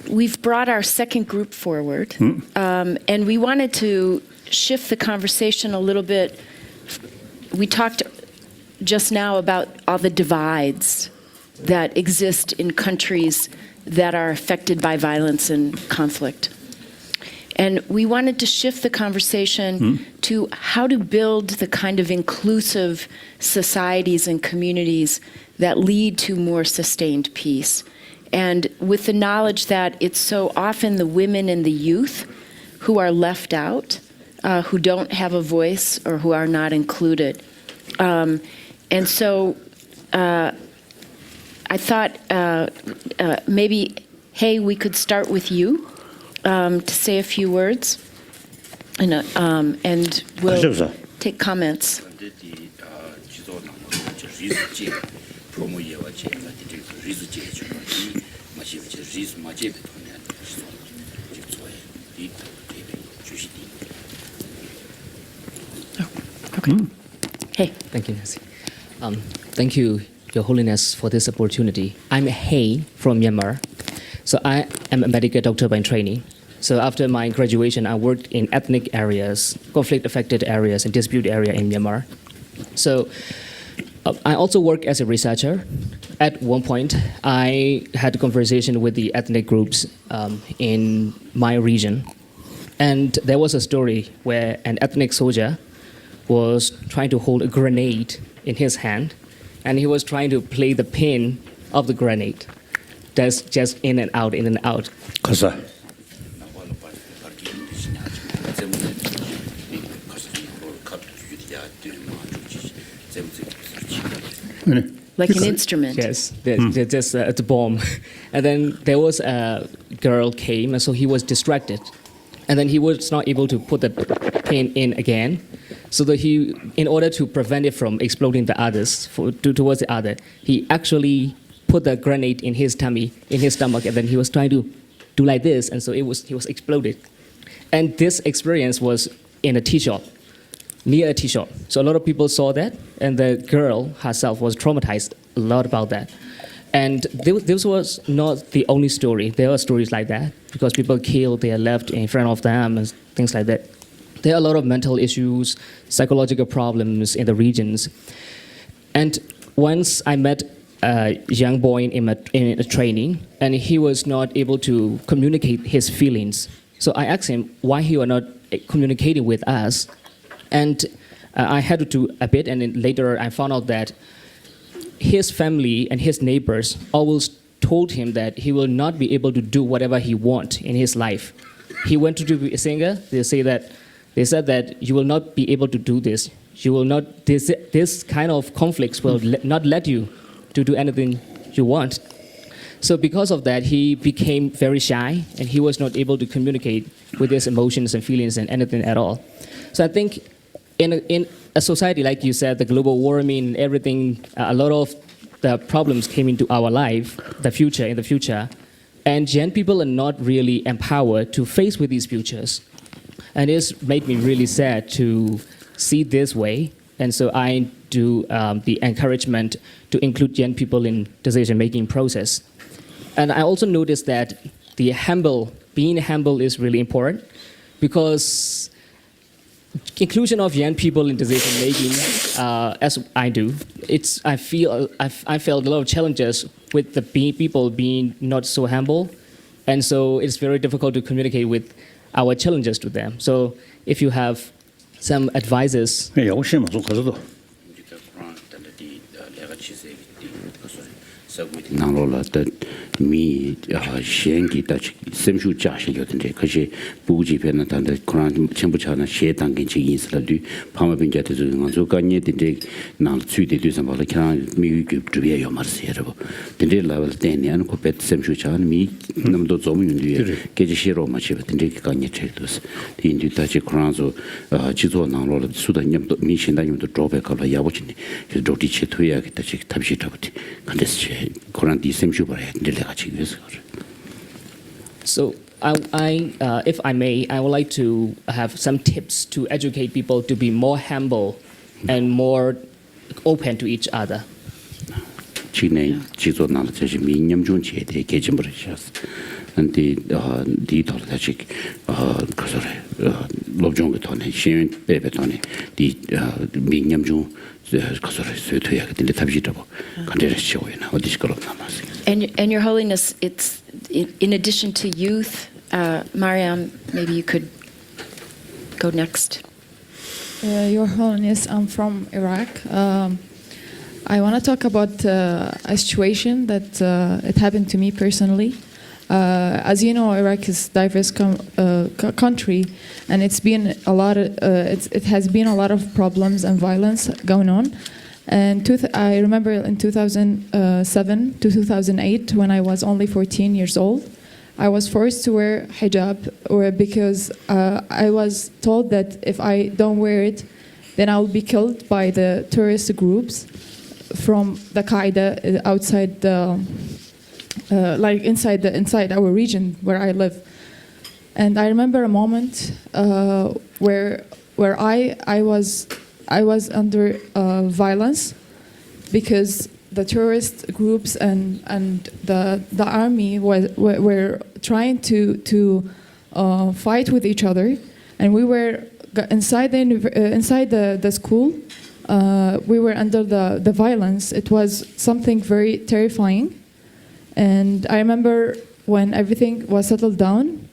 we've brought our second group forward, and we wanted to shift the conversation a little bit. We talked just now about all the divides that exist in countries that are affected by violence and conflict. And we wanted to shift the conversation to how to build the kind of inclusive societies and communities that lead to more sustained peace. And with the knowledge that it's so often the women and the youth who are left out, who don't have a voice or who are not included. And so I thought maybe, hey, we could start with you to say a few words, and we'll take comments. Okay. Hey. Thank you, Nancy. Thank you, Your Holiness, for this opportunity. I'm Hey from Myanmar. So I am a medical doctor by training. So after my graduation, I worked in ethnic areas, conflict-affected areas, and dispute area in Myanmar. So I also work as a researcher. At one point, I had a conversation with the ethnic groups in my region. And there was a story where an ethnic soldier was trying to hold a grenade in his hand, and he was trying to play the pin of the grenade. That's just in and out, in and out. Like an instrument. Yes, just a bomb. And then there was a girl came, and so he was distracted. And then he was not able to put the pin in again. So that he, in order to prevent it from exploding the others, towards the other, he actually put the grenade in his tummy, in his stomach, and then he was trying to do like this, and so he was exploded. And this experience was in a tea shop, near a tea shop. So a lot of people saw that, and the girl herself was traumatized a lot about that. And this was not the only story. There are stories like that, because people killed, they are left in front of them, and things like that. There are a lot of mental issues, psychological problems in the regions. And once I met a young boy in a training, and he was not able to communicate his feelings. So I asked him why he was not communicating with us. And I had to do a bit, and then later I found out that his family and his neighbors always told him that he will not be able to do whatever he wants in his life. He went to be a singer. They said that you will not be able to do this. You will not. This kind of conflicts will not let you to do anything you want. So because of that, he became very shy, and he was not able to communicate with his emotions and feelings and anything at all. So I think in a society, like you said, the global warming, everything, a lot of the problems came into our life, in the future, and young people are not really empowered to face with these futures. And it's made me really sad to see this way. And so I do the encouragement to include young people in decision-making process. And I also noticed that being humble is really important, because inclusion of young people in decision-making, as I do, I felt a lot of challenges with the people being not so humble. And so it's very difficult to communicate with our challenges to them. So if you have some advices. mi shengi da semshu cha shi yo de ka shi bu ji pe na da Quran chen bu cha na she dang gen chi yin sa lu pa ma bin ja de zeng zo ga ni de na chu de de sa ba la kra mi yu ge zhu ye yo ma se ro de la ba de ni an ko pe semshu cha mi nam do zo mu yun de ge ji shi ro ma chi ba de ga ni che do s de yin da ji Quran zo ji zo na lo su da nyam do mi shin da nyam do zhou pe ka la ya bu chi ni ji zhou di che tu ya ge da chi ta bi shi ta bu ti kan de che Quran di semshu ba ya de la chi ge s. So if I may, I would like to have some tips to educate people to be more humble and more open to each other. 디 돌다직 그소래 롭종의 돈에 신 베베 돈에 디 민념 중 그소래 쇠퇴야 근데 답지라고 간절히 시오이나 어디서 그런 남았어. And Your Holiness, it's in addition to youth, Mariam, maybe you could go next. Your Holiness, I'm from Iraq. I want to talk about a situation that it happened to me personally. As you know, Iraq is a diverse country, and it's been a lot. It has been a lot of problems and violence going on. And I remember in 2007 to 2008, when I was only 14 years old, I was forced to wear hijab, because I was told that if I don't wear it, then I will be killed by the terrorist groups from the Qaeda outside the, like inside our region where I live. And I remember a moment where I was under violence, because the terrorist groups and the army were trying to fight with each other, and we were inside the school. We were under the violence. It was something very terrifying. And I remember when everything was settled down,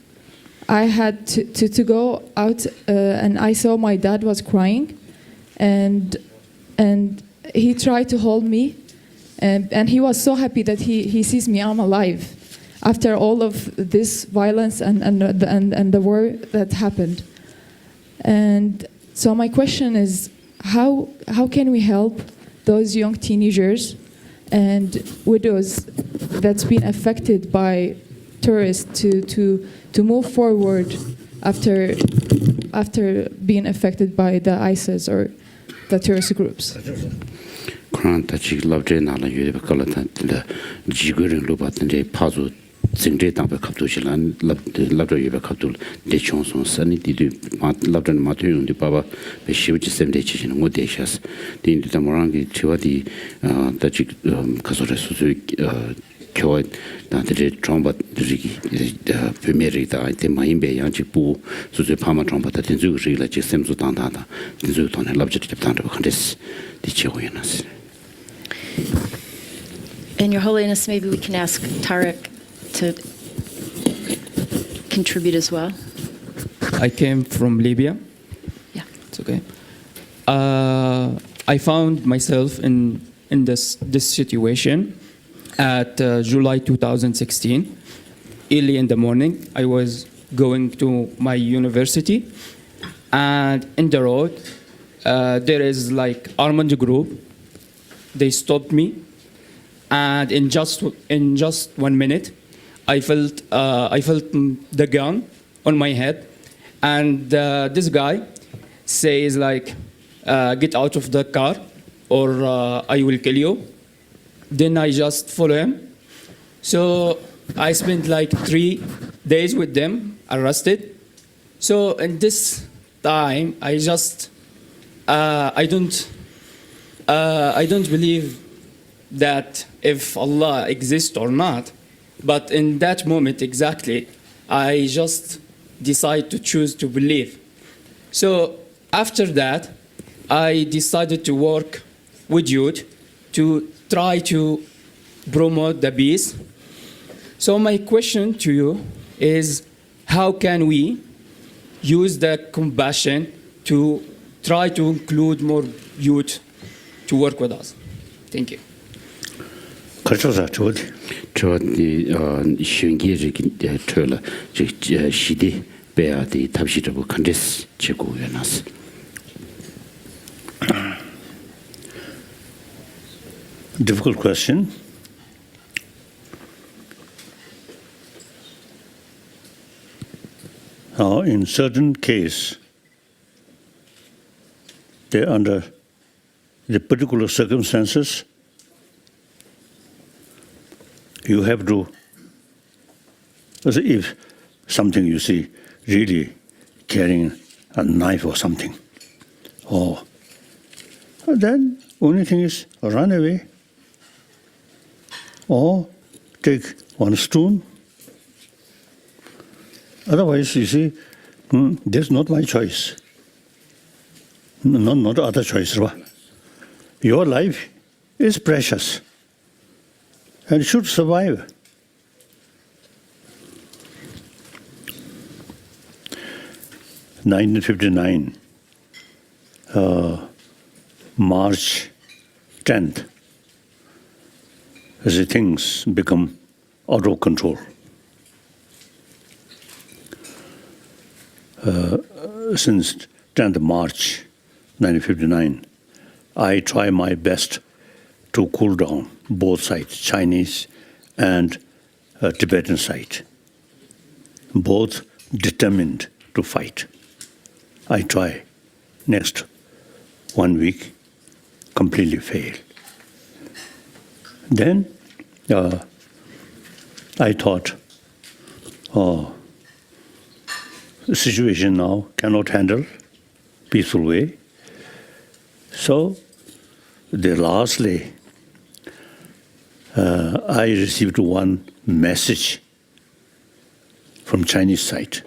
I had to go out, and I saw my dad was crying, and he tried to hold me, and he was so happy that he sees me, I'm alive, after all of this violence and the war that happened. And so my question is, how can we help those young teenagers and widows that's been affected by terrorists to move forward after being affected by the ISIS or the terrorist groups? 그런데 지금 럽제나라 유럽 걸었다 지구를 로바던데 파주 증제 담배 갑도실한 럽저 유럽 갑도 대청선 산이디도 럽전 마트용디 바바 베시우지 셈데 치시는 거 대샤스 딘디다 모랑기 치와디 다지 가서레 수수 교회 나들이 트럼바들이 페메리다 아이테 마임베 양직부 수수 파마 트럼바다 된주를 지 셈수 당다다 된주 돈에 럽저디 잡단도 컨데스 디치오이나스. And Your Holiness, maybe we can ask Tarek to contribute as well. I came from Libya. Yeah. It's okay. I found myself in this situation at July 2016. Early in the morning, I was going to my university, and in the road, there is like armed group. They stopped me, and in just 1 minute, I felt the gun on my head, and this guy says like, "Get out of the car, or I will kill you." Then I just follow him. So I spent like 3 days with them, arrested. So in this time, I just I don't believe that if Allah exists or not, but in that moment exactly, I just decide to choose to believe. So after that, I decided to work with youth to try to promote the peace. So my question to you is, how can we use the compassion to try to include more youth to work with us? Thank you. 그렇죠, 저디 신기지 틀어 저 시대 배아디 답시도 컨데스 제고연나스. Difficult question. In certain case, they're under the particular circumstances, you have to, if something you see really carrying a knife or something, then only thing is run away or take one stone Otherwise, you see, that's not my choice. Not other choice. Your life is precious and should survive. (1959), March 10th, as things become out of control. Since 10th March 1959, I try my best to cool down both sides, Chinese and Tibetan side. Both determined to fight. I try. Next 1 week, completely fail. Then I thought, the situation now cannot handle peaceful way. So, lastly, I received one message from Chinese side.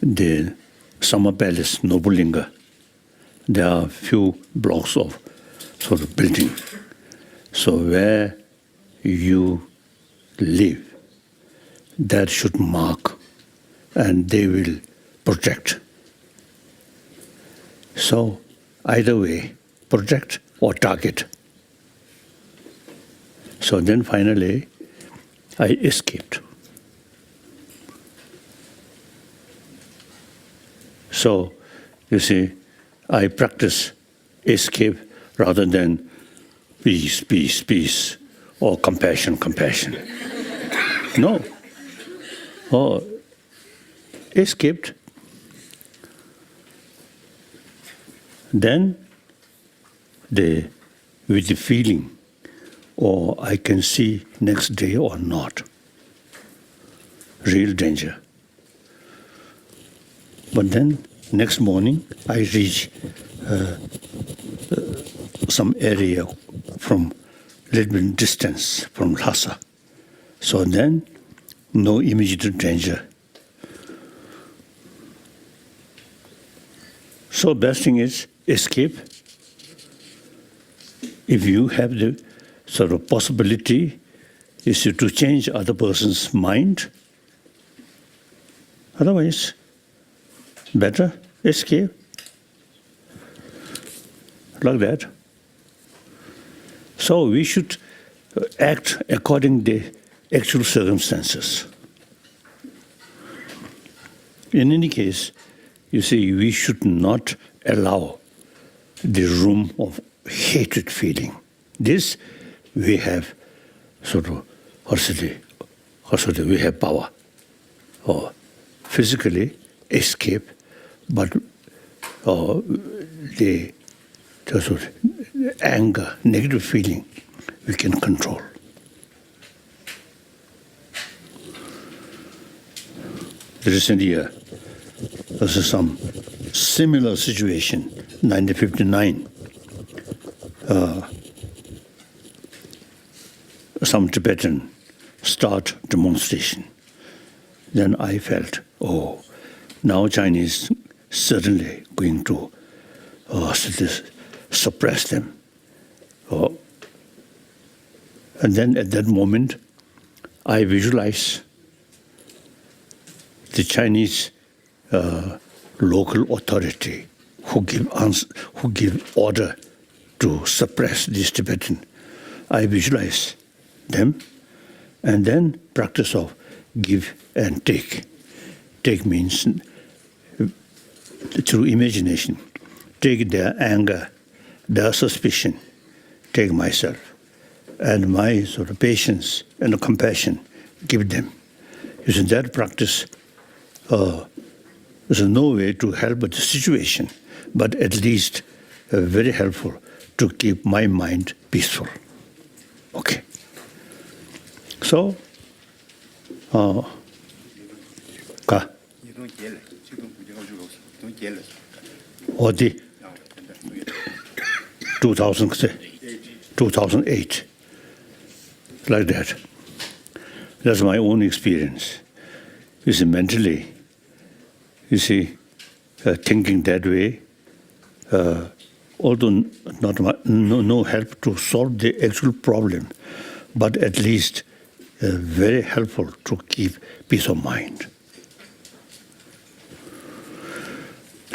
The Summer Palace, Nobulinga, there are few blocks of sort of building. So where you live, that should mark, and they will protect. So either way, protect or target. So then finally, I escaped. So, you see, I practice escape rather than peace, peace, peace, or compassion, compassion. No. Oh, escaped. Then, with the feeling, or I can see next day or not. Real danger. But then, next morning, I reach some area from little bit distance from Lhasa. So then, no immediate danger. So best thing is escape. If you have the sort of possibility, is to change other person's mind. Otherwise, better escape. Like that. So we should act according to the actual circumstances. In any case, you see, we should not allow the room of hatred feeling. This we have sort of, we have power. Or physically escape, but the sort of anger, negative feeling, we can control. Recent year, there was some similar situation, 1959. Some Tibetan start demonstration. Then I felt, oh, now Chinese certainly going to suppress them. And then at that moment, I visualize the Chinese local authority who give order to suppress these Tibetan. I visualize them, and then practice of give and take. Take means through imagination. Take their anger, their suspicion. Take myself, and my sort of patience and compassion. Give them. Using that practice, there's no way to help the situation, but at least very helpful to keep my mind peaceful. Okay. So, 어디? 2008, like that. That's my own experience. you see, mentally, you see, thinking that way, although no help to solve the actual problem, but at least very helpful to keep peace of mind.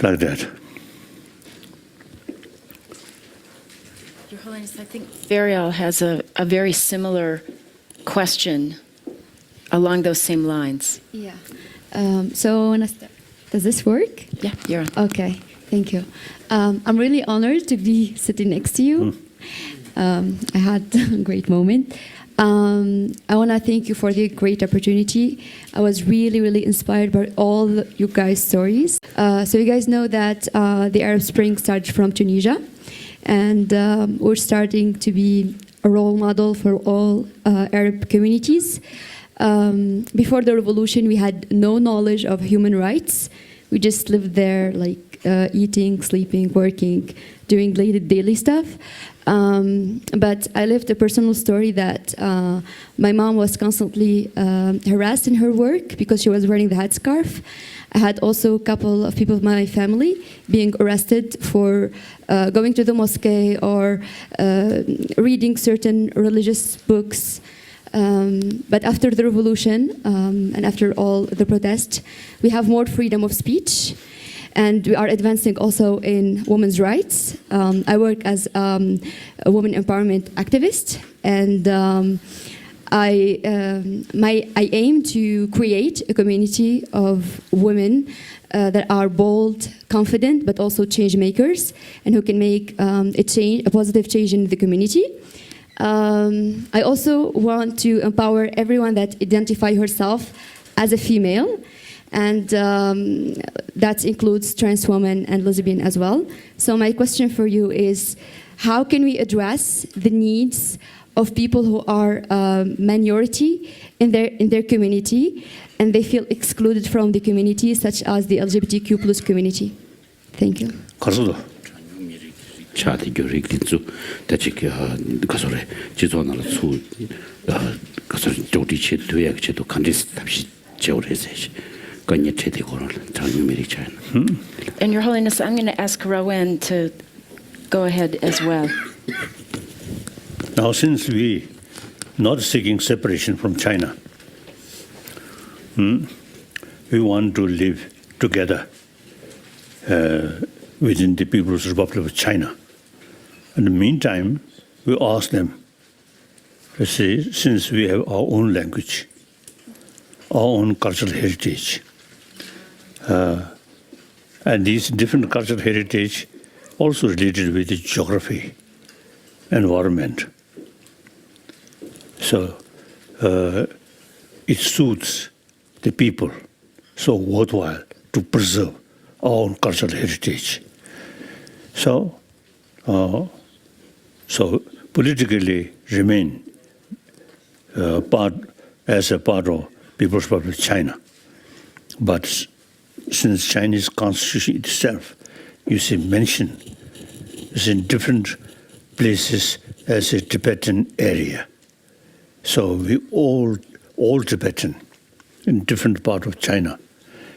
Like that. Your Holiness, I think Varial has a very similar question along those same lines. Yeah. So when I start, does this work? Yeah, you're on. Okay, thank you. I'm really honored to be sitting next to you. I had a great moment. I want to thank you for the great opportunity. I was really, really inspired by all you guys' stories. So you guys know that the Arab Spring started from Tunisia, and we're starting to be a role model for all Arab communities. Before the revolution, we had no knowledge of human rights. We just lived there, like eating, sleeping, working, doing daily stuff. But I lived a personal story that my mom was constantly harassed in her work because she was wearing the headscarf. I had also a couple of people in my family being arrested for going to the mosque or reading certain religious books. But after the revolution and after all the protests, we have more freedom of speech. And we are advancing also in women's rights. I work as a women empowerment activist, and I aim to create a community of women that are bold, confident, but also change makers, and who can make a positive change in the community. I also want to empower everyone that identify herself as a female. And that includes trans women and lesbian as well. So my question for you is, how can we address the needs of people who are minority in their community, and they feel excluded from the community, such as the LGBTQ+ community? Thank you. 차디 교육 진짜 대체게 가서래 지도하는 수 가서 조디치 되게 제도 간디스 답시 제오래서 And Your Holiness, I'm going to ask Rowan to go ahead as well. Now, since we not seeking separation from China, we want to live together within the People's Republic of China. In the meantime, we ask them, since we have our own language, our own cultural heritage, and these different cultural heritage also related with the geography, environment. So it suits the people so worthwhile to preserve our own cultural heritage. So politically remain as a part of People's Republic of China. But since Chinese constitution itself, you see, mentioned is in different places as a Tibetan area. So we all Tibetan in different part of China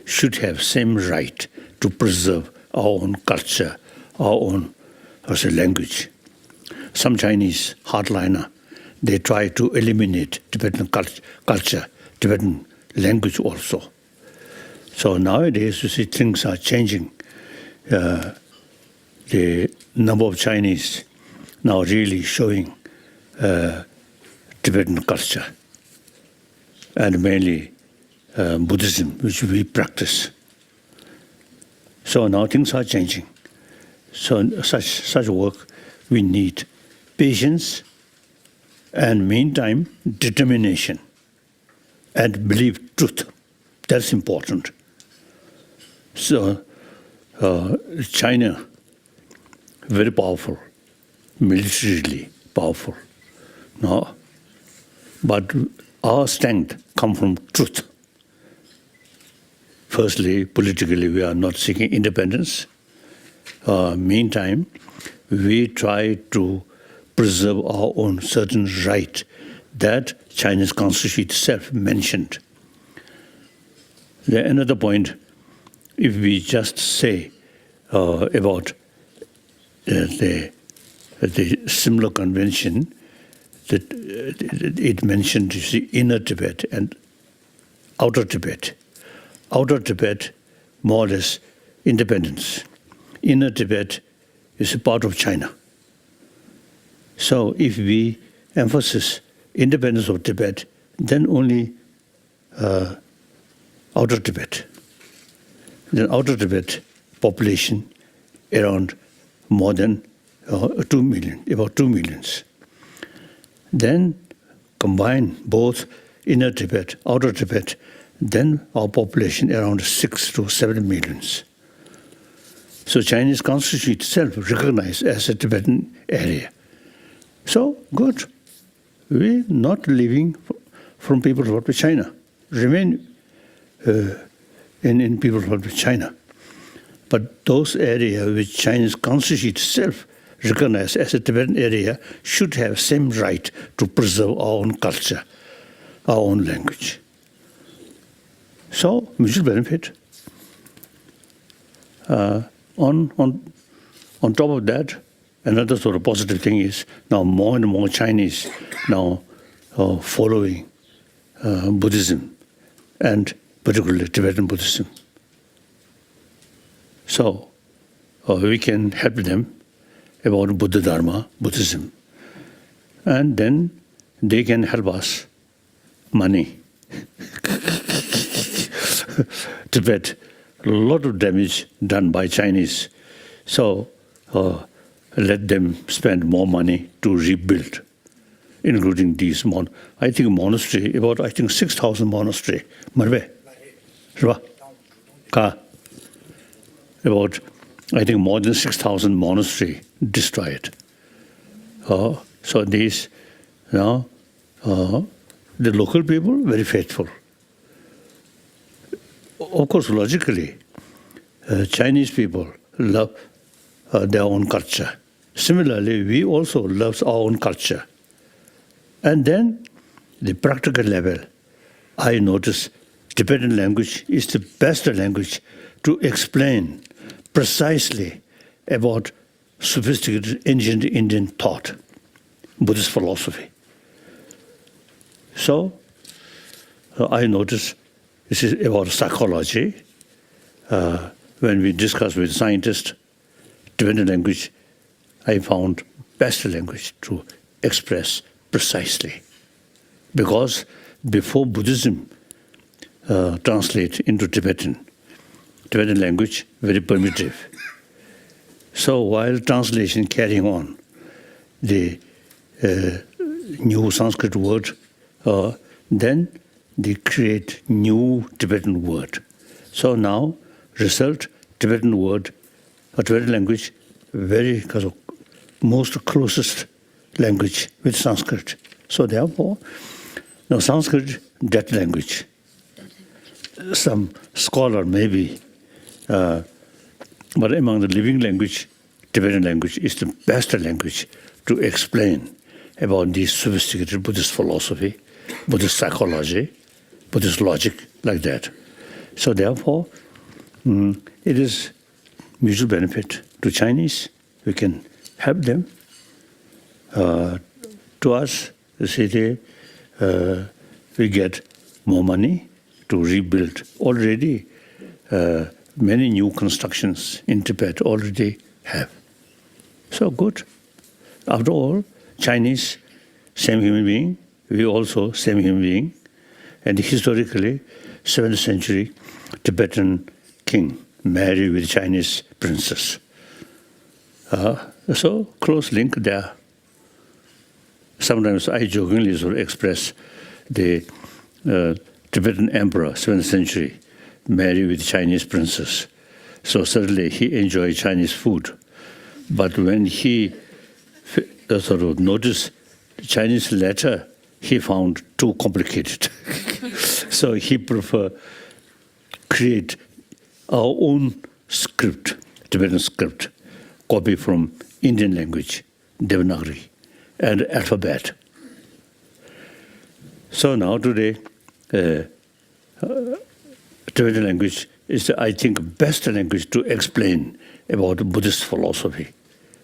should have same right to preserve our own culture, our own language. Some Chinese hardliner, they try to eliminate Tibetan culture, Tibetan language also. So nowadays, you see, things are changing. The number of Chinese now really showing Tibetan culture, and mainly Buddhism, which we practice. So now things are changing. So such work, we need patience, and meantime, determination, and believe truth. That's important. So China, very powerful, militarily powerful. No, but our strength comes from truth. Firstly, politically, we are not seeking independence. Meantime, we try to preserve our own certain right that Chinese constitution itself mentioned. Then another point, if we just say about the similar convention, that it mentioned, you see, inner Tibet and outer Tibet. Outer Tibet, more or less, independence. Inner Tibet is a part of China. So if we emphasize independence of Tibet, then only outer Tibet. Then outer Tibet population around more than 2 million, about 2 millions. Then combine both inner Tibet, outer Tibet, then our population around 6 to 7 millions. So Chinese constitution itself recognized as a Tibetan area. So good. We're not leaving from People's Republic of China. Remain in People's Republic of China. But those areas which Chinese constitution itself recognized as a Tibetan area should have same right to preserve our own culture, our own language. So mutual benefit. On top of that, another sort of positive thing is now more and more Chinese now following Buddhism, and particularly Tibetan Buddhism. So we can help them about Buddha Dharma, Buddhism, and then they can help us money. Tibet, a lot of damage done by Chinese. So let them spend more money to rebuild, including these I think monastery, about 6,000 monastery. Marve, about I think more than 6,000 monastery destroyed. So these now the local people very faithful. Of course, logically, Chinese people love their own culture. Similarly, we also love our own culture. And then, the practical level, I notice Tibetan language is the best language to explain precisely about sophisticated ancient Indian thought, Buddhist philosophy. So, I notice this is about psychology. When we discuss with scientists, Tibetan language, I found best language to express precisely. Because before Buddhism translate into Tibetan language, very primitive. So while translation carrying on, the new Sanskrit word, then they create new Tibetan word. So now, result, Tibetan word, Tibetan language, very most closest language with Sanskrit. So therefore, now Sanskrit, that language. Some scholar maybe, but among the living language, Tibetan language is the best language to explain about this sophisticated Buddhist philosophy, Buddhist psychology, Buddhist logic, like that. So therefore, it is mutual benefit to Chinese. We can help them. To us, the city, we get more money to rebuild. Already, many new constructions in Tibet already have. So good. After all, Chinese, same human being. We also same human being. And historically, 7th century, Tibetan king married with Chinese princess. So close link there. Sometimes I jokingly sort of express the Tibetan emperor, 7th century, married with Chinese princess. So certainly he enjoyed Chinese food. But when he sort of noticed the Chinese letter, he found too complicated. So he preferred create our own script, Tibetan script, copy from Indian language, Devanagari, and alphabet. So now today, Tibetan language is, I think, best language to explain about Buddhist philosophy,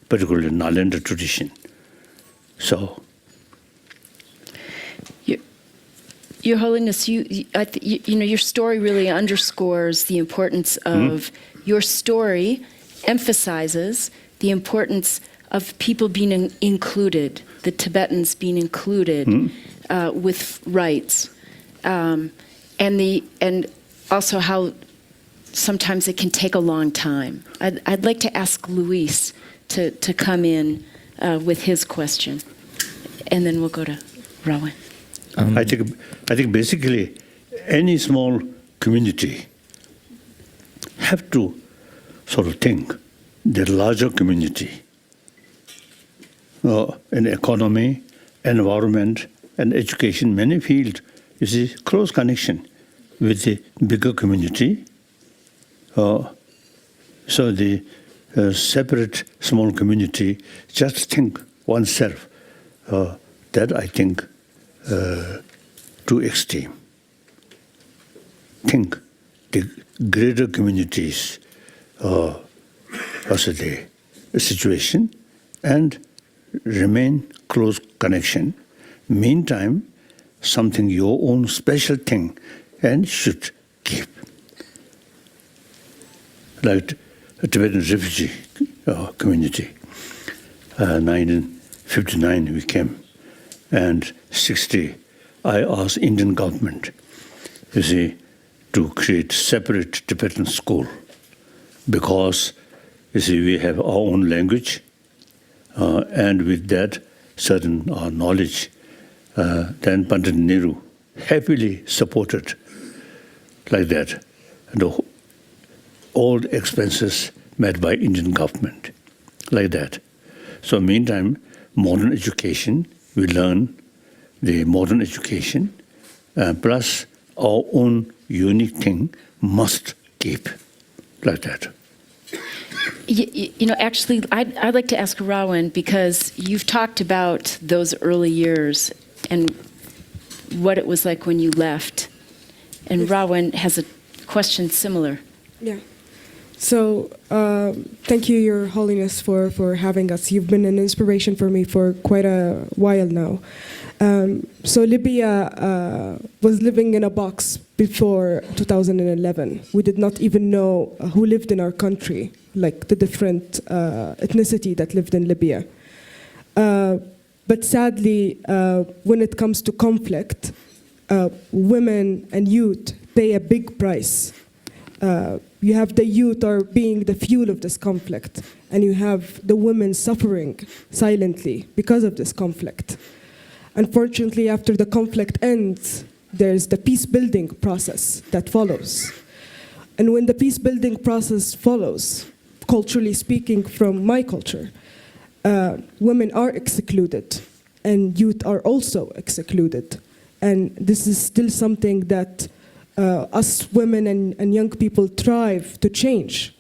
particularly Nalanda tradition. So, Your Holiness, you know, your story really underscores the importance of your story, emphasizes the importance of people being included, the Tibetans being included with rights, and also how sometimes it can take a long time. I'd like to ask Luis to come in with his question, and then we'll go to Rowan. I think basically any small community have to sort of think the larger community, in economy, environment, and education, many fields, you see, close connection with the bigger community. So the separate small community, just think oneself, that I think too extreme. Think the greater communities also the situation and remain close connection. Meantime, something your own special thing and should keep. Like a Tibetan refugee community. 1959 we came, and 60 I asked Indian government, you see, to create separate Tibetan school because, you see, we have our own language, and with that certain knowledge. Then Pandit Nehru happily supported like that, and all the expenses met by Indian government, like that. So meantime, modern education, we learn the modern education, plus our own unique thing must keep, like that. You know, actually, I'd like to ask Rowan, because you've talked about those early years and what it was like when you left. And Rowan has a question similar. Yeah. So thank you, Your Holiness, for having us. You've been an inspiration for me for quite a while now. So Libya was living in a box before 2011. We did not even know who lived in our country, like the different ethnicity that lived in Libya. But sadly, when it comes to conflict, women and youth pay a big price. You have the youth are being the fuel of this conflict, and you have the women suffering silently because of this conflict. Unfortunately, after the conflict ends, there's the peace-building process that follows. And when the peace-building process follows, culturally speaking from my culture, women are excluded, and youth are also excluded. And this is still something that us women and young people strive to change.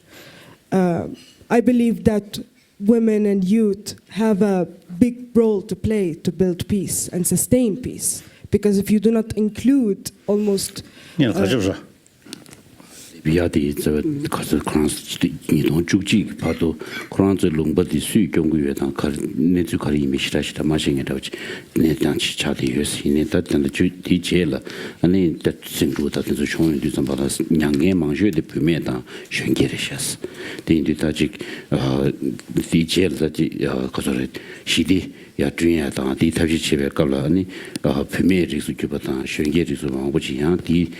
I believe that women and youth have a big role to play to build peace and sustain peace. Because if you do not include almost... 비야디 저 가서 크란스 이동 죽지 봐도 크란스 롱버디 수이 경구에다 내주 가리 미시라시다 마싱에다 내장 치차디 요시네 다던데 디제라 아니 다 진주다 저 총이 좀 받아 양게 망주의 부메다 쉔게르샤스 디인디다지 디제르다지 거저레 시디 야 주야다 디탑지 집에 깔라 아니 부메리스 규바다 쉔게르스 왕부지야 디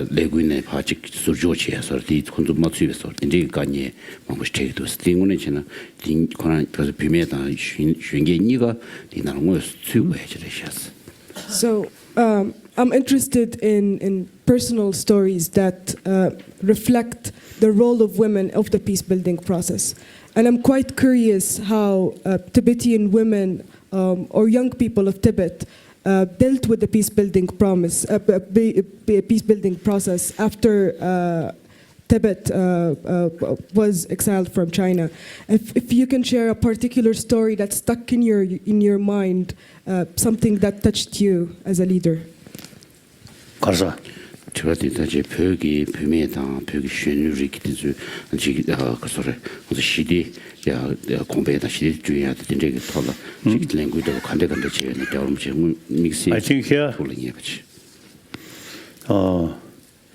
레구네 파직 수조 해서 이 콘도 맞추면서 이제 간에 뭐 스테이도 스팅원에 지나 딩 코나 그래서 비메다 쉔게니가 디나는 거 수고해지셨어. So I'm interested in personal stories that reflect the role of women of the peace-building process. And I'm quite curious how Tibetan women or young people of Tibet dealt with the peace-building peace-building process after Tibet was exiled from China. If you can share a particular story that stuck in your mind, something that touched you as a leader. 가서 저한테 이제 벽이 벽에다 벽이旋律 기대주 지금 그 소리 무슨 시디 야 공부에다 시디 중요한 되게 털어 지금 랭귀지도 간대간대 지는 여러분 지금 믹스 I think here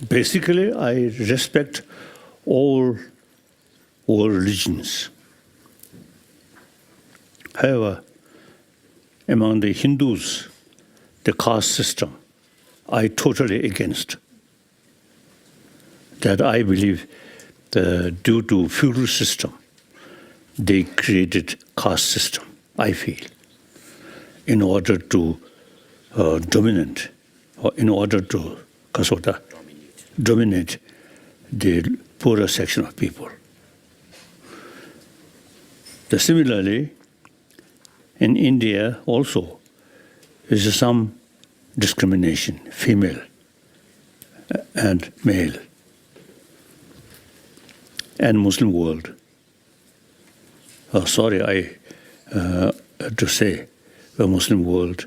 basically I respect all religions. However, among the Hindus, the caste system, I totally against. That I believe due to feudal system, they created caste system, I feel, in order to dominate, or in order to dominate the poorer section of people. Similarly, in India also, is some discrimination, female and male, and Muslim world. Sorry, I to say, the Muslim world,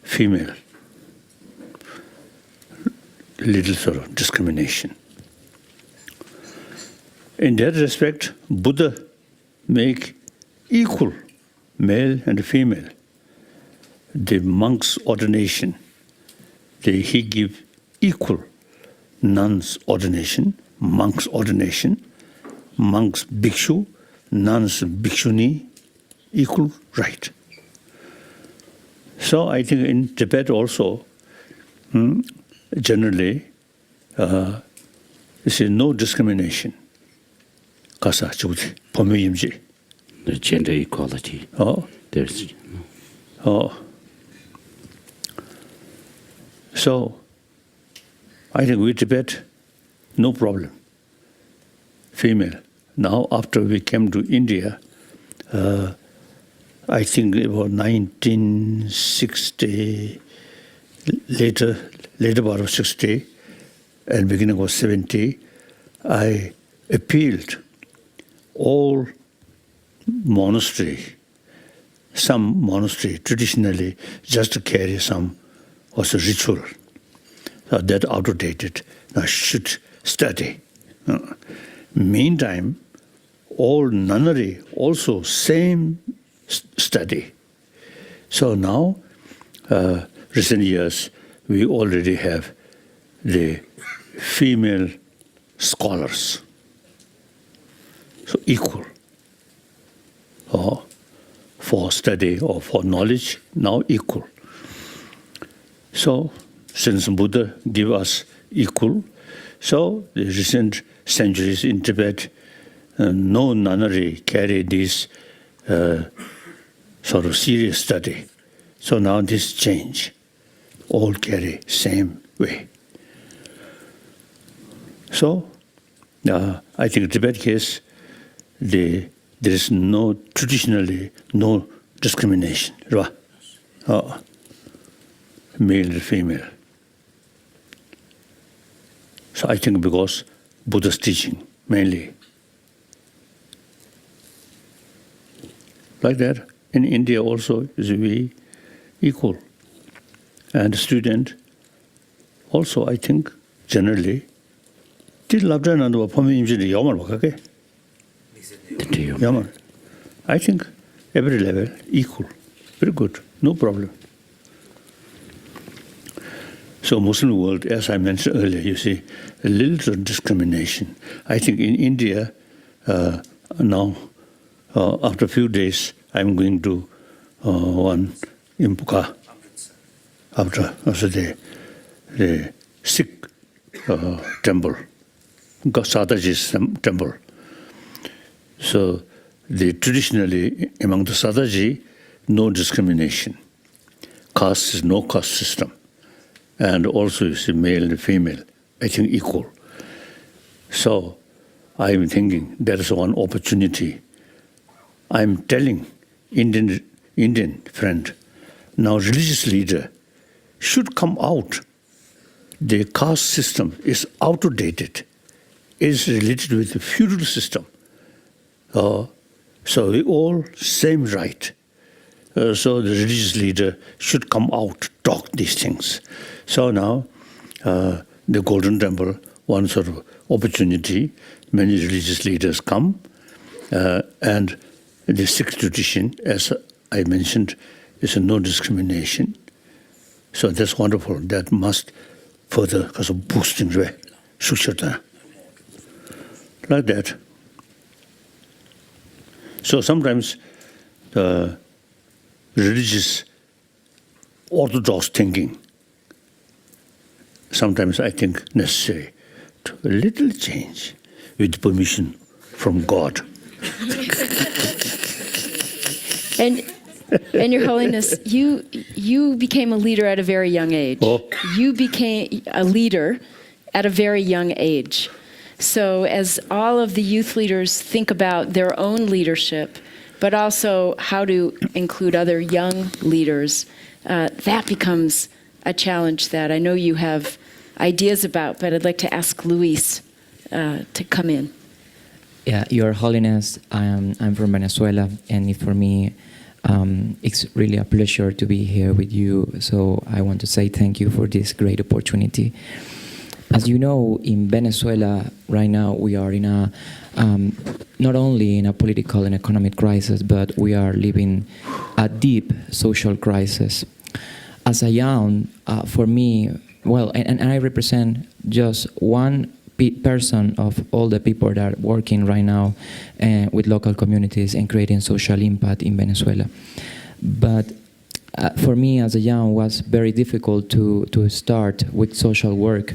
female, little sort of discrimination. In that respect, Buddha make equal male and female. The monk's ordination, he give equal nuns ordination, monk's ordination, monk's bhikshu, nuns bhikshuni, equal right. So I think in Tibet also, generally, there is no discrimination. Kasa chuji, pomiyimji. The gender equality. There's So, I think with Tibet, no problem. Female. Now, after we came to India, I think about 1960, later part of 60, and beginning of 70, I appealed all monastery, some monastery traditionally just carry some also ritual that outdated. Now should study. Meantime, all nunnery also same study. So now, recent years, we already have the female scholars. So equal. For study or for knowledge, now equal. So, since Buddha gave us equal, so the recent centuries in Tibet, no nunnery carry this sort of serious study. So now this change, all carry same way. So, I think Tibet case, there is no traditionally no discrimination, right? Male and female. So I think because Buddha's teaching mainly. Like that, in India also is we equal. And student also I think generally did labda and Yaman. I think every level equal. Very good. No problem. So Muslim world, as I mentioned earlier, you see, a little discrimination. I think in India, now, after a few days, I'm going to one Impuka, after the Sikh temple, Sadaji's temple. So traditionally, among the Sadaji, no discrimination. Caste is no caste system. And also you see male and female, I think equal. So I'm thinking there is one opportunity. I'm telling Indian friend, now religious leader should come out. The caste system is outdated. It is related with the feudal system. So we all same right. So the religious leader should come out, talk these things. So now the Golden Temple, one sort of opportunity. Many religious leaders come, and the Sikh tradition, as I mentioned, is a no discrimination. So that's wonderful. That must further because of boosting the Sushata. Like that. So sometimes the religious orthodox thinking, sometimes I think necessary to a little change with permission from God. And Your Holiness, you became a leader at a very young age. Oh. You became a leader at a very young age. So as all of the youth leaders think about their own leadership, but also how to include other young leaders, that becomes a challenge that I know you have ideas about, but I'd like to ask Luis to come in. Yeah, Your Holiness, I'm from Venezuela, and for me, it's really a pleasure to be here with you. So I want to say thank you for this great opportunity. As you know, in Venezuela right now, we are in a not only in a political and economic crisis, but we are living a deep social crisis. As a young, for me, well, and I represent just one person of all the people that are working right now with local communities and creating social impact in Venezuela. But for me as a young, was very difficult to start with social work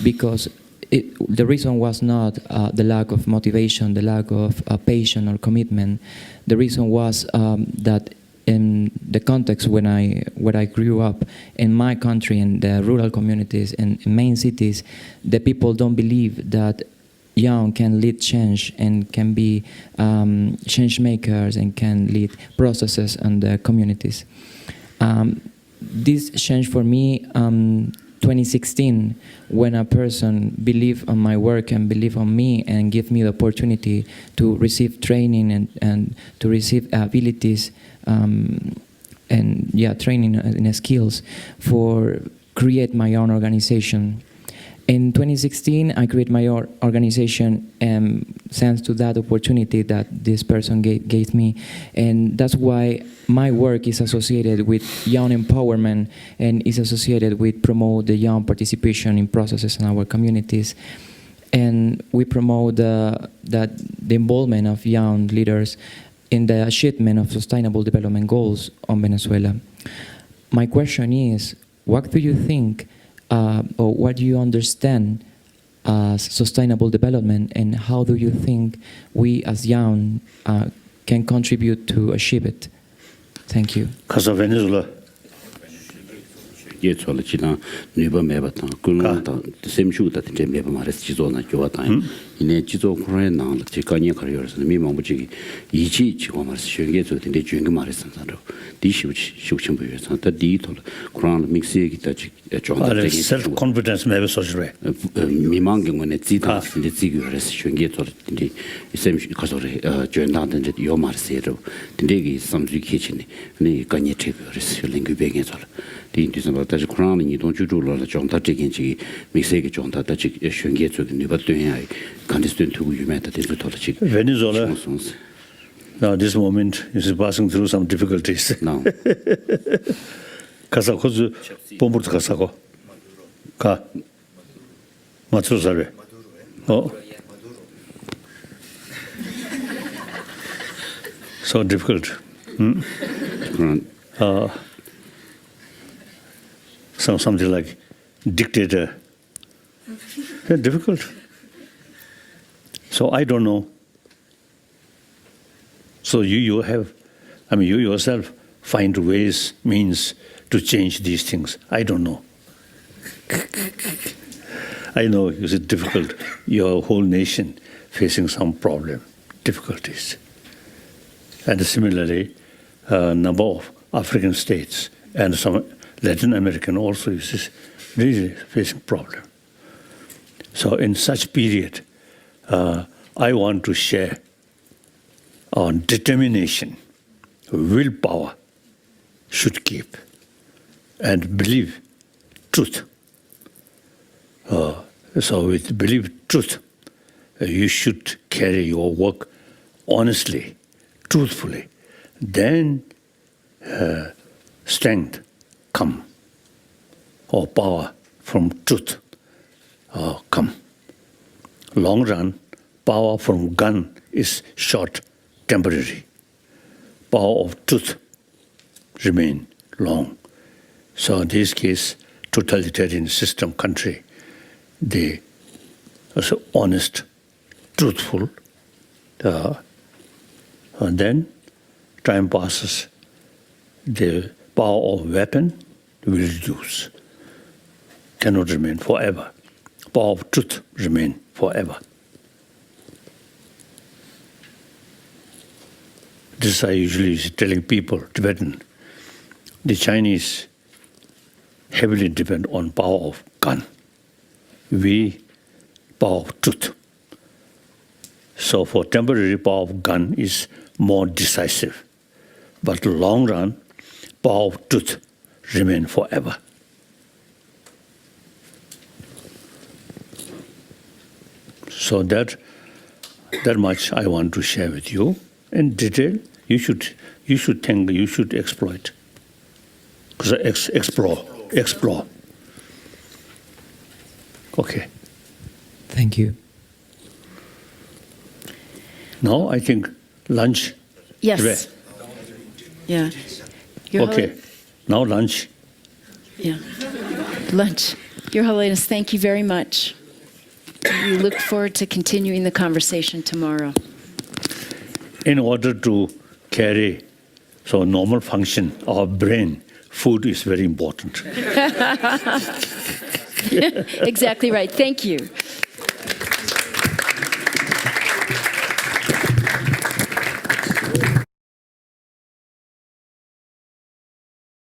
because the reason was not the lack of motivation, the lack of passion or commitment. The reason was that in the context where I grew up in my country, in the rural communities and main cities, the people don't believe that young can lead change and can be change makers and can lead processes in the communities. This changed for me 2016 when a person believed on my work and believed on me and gave me the opportunity to receive training and to receive abilities training and skills for create my own organization. In 2016, I created my own organization thanks to that opportunity that this person gave me. And that's why my work is associated with young empowerment and is associated with promote the young participation in processes in our communities. And we promote the involvement of young leaders in the achievement of sustainable development goals on Venezuela. My question is, what do you think or what do you understand as sustainable development, and how do you think we as young can contribute to achieve it? Thank you. Because of Venezuela. ye chola china nuba meba ta kulong ta semshu ta te meba mares chizo na kyo ta ine chizo kore na la chi kanye kar yor mi mong bu chi yi chi chi ko mares shenge zo de jung mares san ro di shu chim bu san ta di to kuran mixe ki ta chi cho ta self confidence meba so jre mi mang ngone ne zi ta de zi gyo res shenge to de semshu ka so re jön da de yo mares ro de gi sam ji ki chi ni kanye che res lingu be gen so di disamba ta Quran ni don ju lo la chong ta che gen chi mi se ge chong ta ta chi shön ge zu ni ba tuen ai kan dis tuen tu yu me ta de to la chi Venezuela now this moment is passing through some difficulties now kasa khozu pomur kasa ko ka matsu sare oh so difficult something like dictator. Difficult. So I don't know. So you have, I mean, you yourself find ways, means to change these things. I don't know. I know it's difficult. Your whole nation facing some problem, difficulties. And similarly, a number of African states and some Latin American also is really facing problem. So in such period, I want to share on determination, willpower should keep, and believe truth. So with believe truth, you should carry your work honestly, truthfully. Then strength come, or power from truth come. Long run, power from gun is short, temporary. Power of truth remain long. So in this case, totalitarian system country, they are so honest, truthful, and then time passes, the power of weapon will reduce, cannot remain forever. Power of truth remain forever. This I usually telling people, Tibetan, the Chinese heavily depend on power of gun. We, power of truth. So for temporary, power of gun is more decisive. But long run, power of truth remain forever. So that much I want to share with you. In detail, you should think, you should exploit. Explore. Okay. Thank you. Now I think lunch. Yes. Yeah. Your Okay. Now lunch. Yeah. Lunch. Your Holiness, thank you very much. We look forward to continuing the conversation tomorrow. In order to carry normal function of brain, food is very important. Exactly right. Thank you.